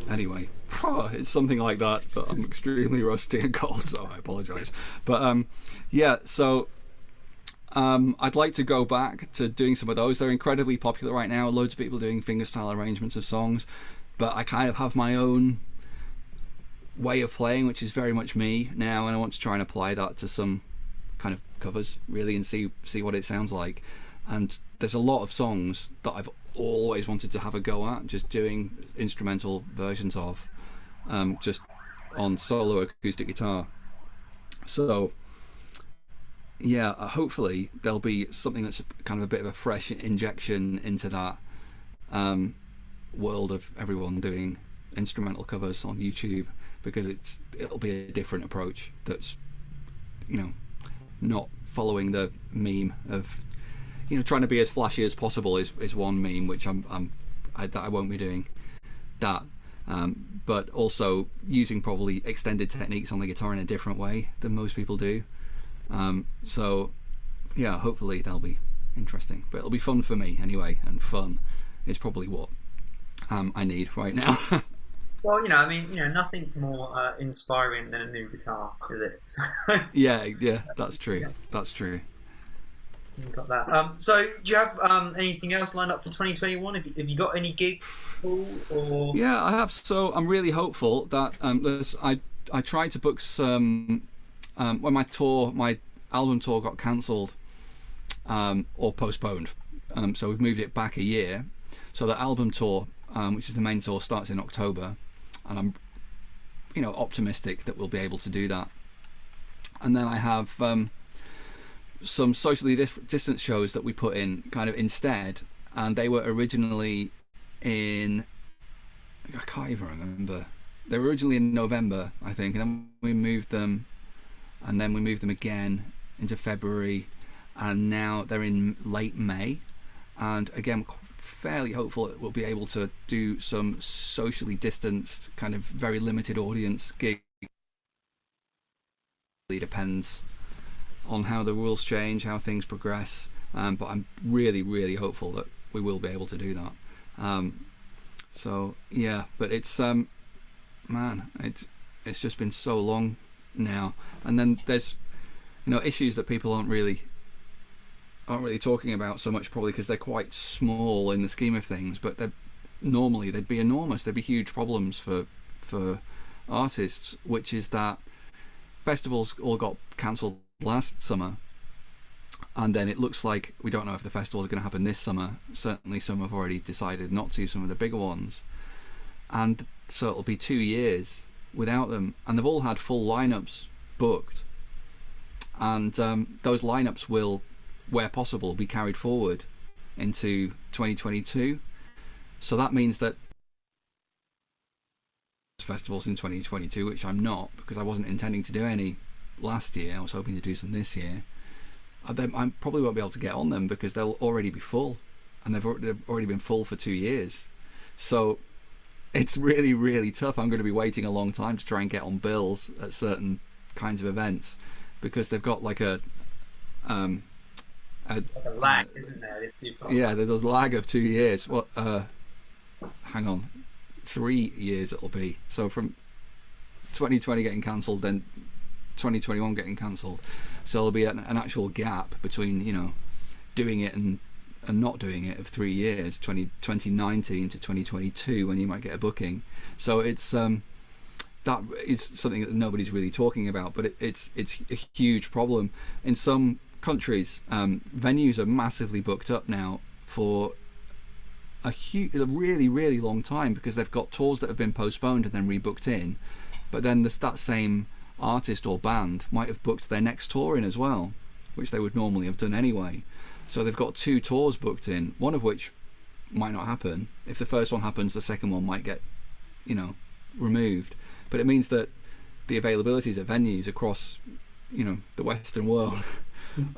Anyway, it's something like that, but I'm extremely rusty and cold, so I apologise. But yeah, so I'd like to go back to doing some of those. They're incredibly popular right now. Loads of people doing fingerstyle arrangements of songs, but I kind of have my own way of playing, which is very much me now, and I want to try and apply that to some kind of covers, really, and see what it sounds like. And there's a lot of songs that I've always wanted to have a go at, just doing instrumental versions of, just on solo acoustic guitar. So yeah, hopefully there'll be something that's kind of a bit of a fresh injection into that world of everyone doing instrumental covers on YouTube, because it'll be a different approach that's, you know, not following the meme of, you know, trying to be as flashy as possible is one meme, which I won't be doing that, but also using probably extended techniques on the guitar in a different way than most people do. So yeah, hopefully that'll be interesting, but it'll be fun for me anyway, and fun is probably what I need right now. Well, you know, I mean, you know, nothing's more inspiring than a new guitar, is it? yeah, that's true. That's true. You got that. So, do you have anything else lined up for 2021? Have you got any gigs, Paul, or? Yeah, I have. So I'm really hopeful that I tried to book some when my album tour got cancelled or postponed. So we've moved it back a year. So the album tour, which is the main tour, starts in October, and I'm, you know, optimistic that we'll be able to do that. And then I have some socially distant shows that we put in kind of instead, and they were originally in, I can't even remember, they were originally in November, I think, and then we moved them, and then we moved them again into February, and now they're in late May. And again, fairly hopeful that we'll be able to do some socially distanced, kind of very limited audience gig. It depends on how the rules change, how things progress, but I'm really, really hopeful that we will be able to do that. So yeah, but it's man, it's just been so long now, and then there's, you know, issues that people aren't really talking about so much, probably because they're quite small in the scheme of things, but normally they'd be enormous. There'd be huge problems for artists, which is that festivals all got cancelled last summer, and then it looks like we don't know if the festivals are going to happen this summer. Certainly some have already decided not to, some of the bigger ones, and so it'll be 2 years without them, and they've all had full lineups booked, and those lineups will, where possible, be carried forward into 2022. So that means that festivals in 2022, which I'm not, because I wasn't intending to do any last year, I was hoping to do some this year, I probably won't be able to get on them because they'll already be full, and they've already been full for 2 years. So it's really, really tough. I'm going to be waiting a long time to try and get on bills at certain kinds of events, because they've got like a lag, isn't there? Yeah, there's a lag of 2 years. Well, hang on, 3 years it'll be. So from 2020 getting cancelled, then 2021 getting cancelled. So there'll be an actual gap between, you know, doing it and not doing it of 3 years, 2019 to 2022, when you might get a booking. So it's that is something that nobody's really talking about, but it's a huge problem in some countries. Venues are massively booked up now for a really, really long time, because they've got tours that have been postponed and then rebooked in, but then that same artist or band might have booked their next tour in as well, which they would normally have done anyway. So they've got 2 tours booked in, one of which might not happen. If the first one happens, the second one might get, you know, removed. But it means that the availabilities at venues across, you know, the Western world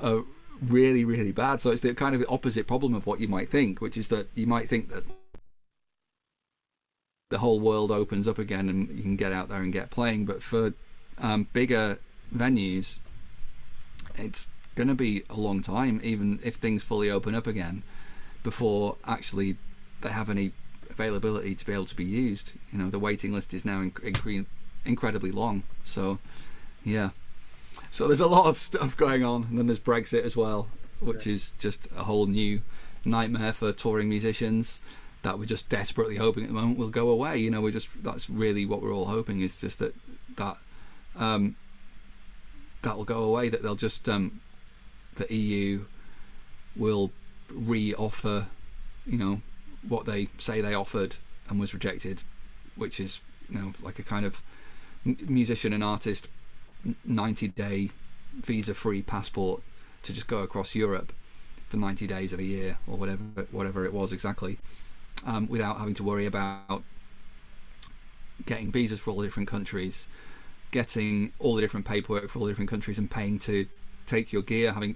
are really, really bad. So it's the kind of the opposite problem of what you might think, which is that you might think that the whole world opens up again and you can get out there and get playing. But for bigger venues, it's going to be a long time, even if things fully open up again, before actually they have any availability to be able to be used. You know, the waiting list is now incredibly long. So, yeah. So there's a lot of stuff going on, and then there's Brexit as well, which is just a whole new nightmare for touring musicians that we're just desperately hoping at the moment will go away. You know, that's really what we're all hoping, is just that will go away, that they'll just the EU will re-offer, you know, what they say they offered and was rejected, which is, you know, like a kind of musician and artist 90-day visa-free passport to just go across Europe for 90 days of a year or whatever it was exactly, without having to worry about getting visas for all the different countries, getting all the different paperwork for all the different countries, and paying to take your gear, paying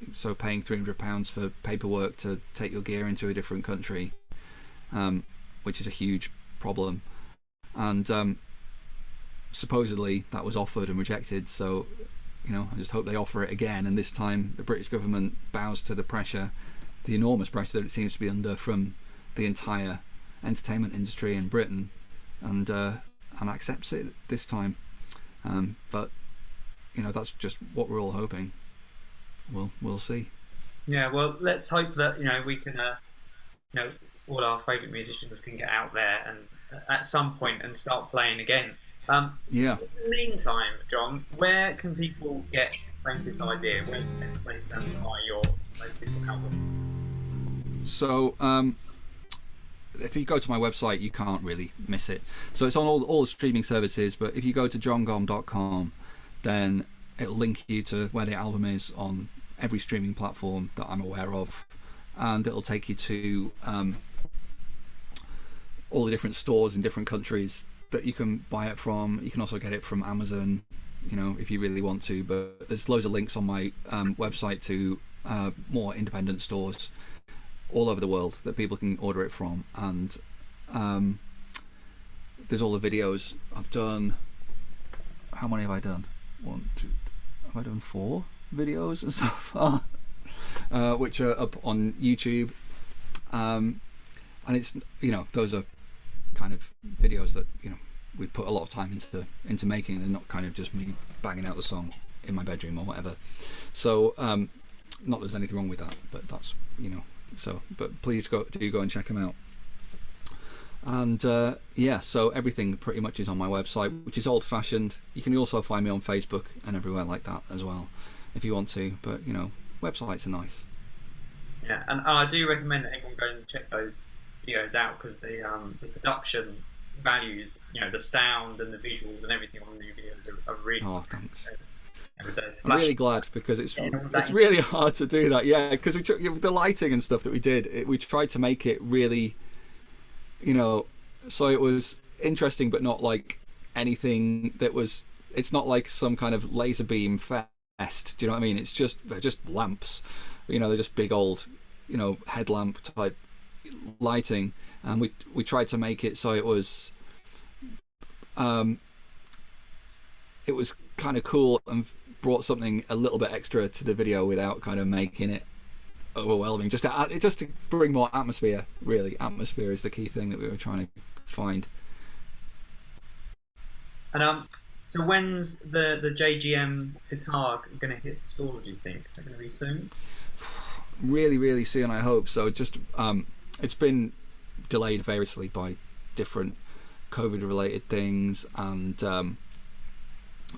£300 for paperwork to take your gear into a different country, which is a huge problem. And supposedly that was offered and rejected, so, you know, I just hope they offer it again, and this time the British government bows to the pressure, the enormous pressure that it seems to be under from the entire entertainment industry in Britain, and accepts it this time. But, you know, that's just what we're all hoping. We'll see. Yeah, well, let's hope that, you know, we can, you know, all our favourite musicians can get out there and at some point and start playing again. Yeah. In the meantime, Jon, where can people get Faintest Idea? Where's the best place for them to buy your most recent album? So, if you go to my website, you can't really miss it. So it's on all the streaming services, but if you go to jongomm.com, then it'll link you to where the album is on every streaming platform that I'm aware of, and it'll take you to all the different stores in different countries that you can buy it from. You can also get it from Amazon, you know, if you really want to, but there's loads of links on my website to more independent stores all over the world that people can order it from. And there's all the videos I've done. How many have I done? Have I done 4 videos and so far, which are up on YouTube, and it's, you know, those are kind of videos that, you know, we put a lot of time into making. They're not kind of just me banging out the song in my bedroom or whatever. So not that there's anything wrong with that, but that's, you know, so, but please go and check them out. And yeah, so everything pretty much is on my website, which is old-fashioned. You can also find me on Facebook and everywhere like that as well, if you want to. But, you know, websites are nice. Yeah, and I do recommend that everyone go and check those videos out, because the production values, you know, the sound and the visuals and everything on the new videos are really. Oh, thanks. I'm really glad, because it's really hard to do that. Yeah, because the lighting and stuff that we did, we tried to make it really, you know, so it was interesting, but not like anything that was. It's not like some kind of laser beam fest. Do you know what I mean? They're just lamps. You know, they're just big old, you know, headlamp type lighting, and we tried to make it so it was kind of cool and brought something a little bit extra to the video without kind of making it overwhelming, just to bring more atmosphere. Really, atmosphere is the key thing that we were trying to find. And so when's the JGM guitar going to hit stores, you think? Is it going to be soon? Really, really soon, I hope. So just it's been delayed variously by different COVID-related things, and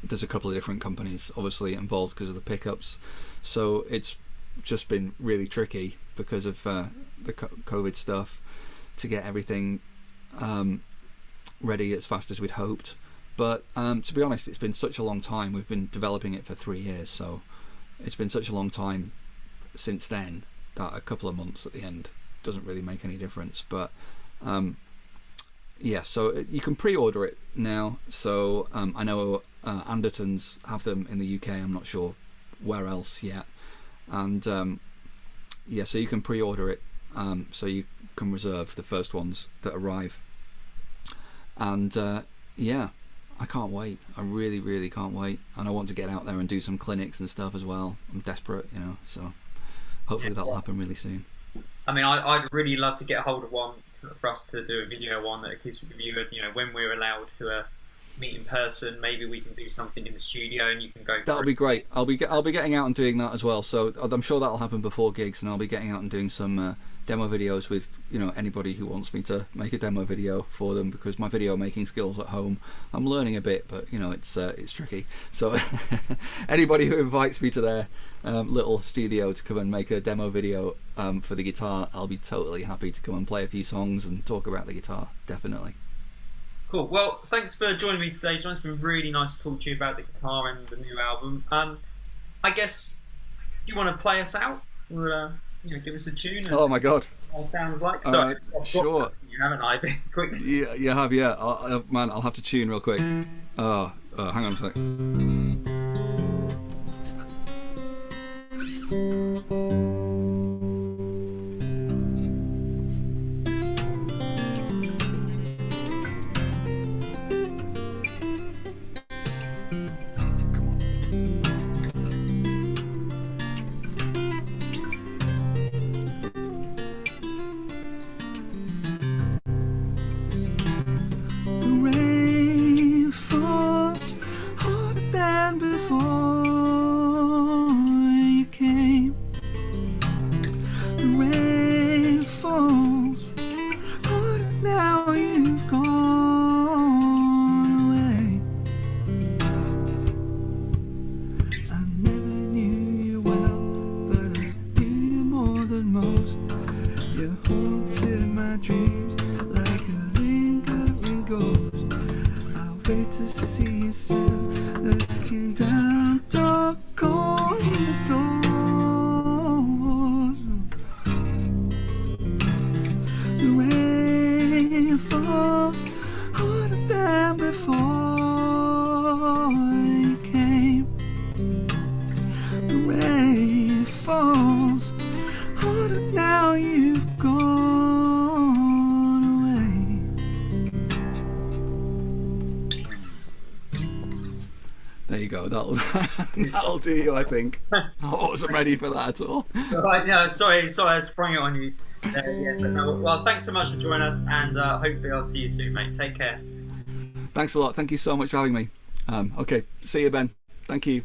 there's a couple of different companies obviously involved because of the pickups. So it's just been really tricky because of the COVID stuff to get everything ready as fast as we'd hoped. But to be honest, it's been such a long time. We've been developing it for 3 years, so it's been such a long time since then that a couple of months at the end doesn't really make any difference. But yeah, so you can pre-order it now. So I know Andertons have them in the UK. I'm not sure where else yet. And yeah, so you can pre-order it, so you can reserve the first ones that arrive. And yeah, I can't wait. I really, really can't wait. And I want to get out there and do some clinics and stuff as well. I'm desperate, you know, so hopefully that'll happen really soon. I mean, I'd really love to get a hold of one for us to do a video on at Acoustic Review. And, you know, when we're allowed to meet in person, maybe we can do something in the studio, and you can go. That'll be great. I'll be getting out and doing that as well. So I'm sure that'll happen before gigs, and I'll be getting out and doing some demo videos with, you know, anybody who wants me to make a demo video for them, because my video making skills at home, I'm learning a bit, but you know, it's tricky. So anybody who invites me to their little studio to come and make a demo video for the guitar, I'll be totally happy to come and play a few songs and talk about the guitar. Definitely. Cool. Well, thanks for joining me today, John. It's been really nice to talk to you about the guitar and the new album. I guess you want to play us out, or you know, give us a tune. And oh my God! What it sounds like. Sorry, sure. You haven't, I quick. Yeah, you have. Yeah, man, I'll have to tune real quick. Hang on a sec. There you go. That'll do you, I think. I wasn't ready for that at all. Right, no, sorry, I sprung it on you. But no, well, thanks so much for joining us, and hopefully I'll see you soon, mate. Take care. Thanks a lot. Thank you so much for having me. Okay, see you, Ben. Thank you.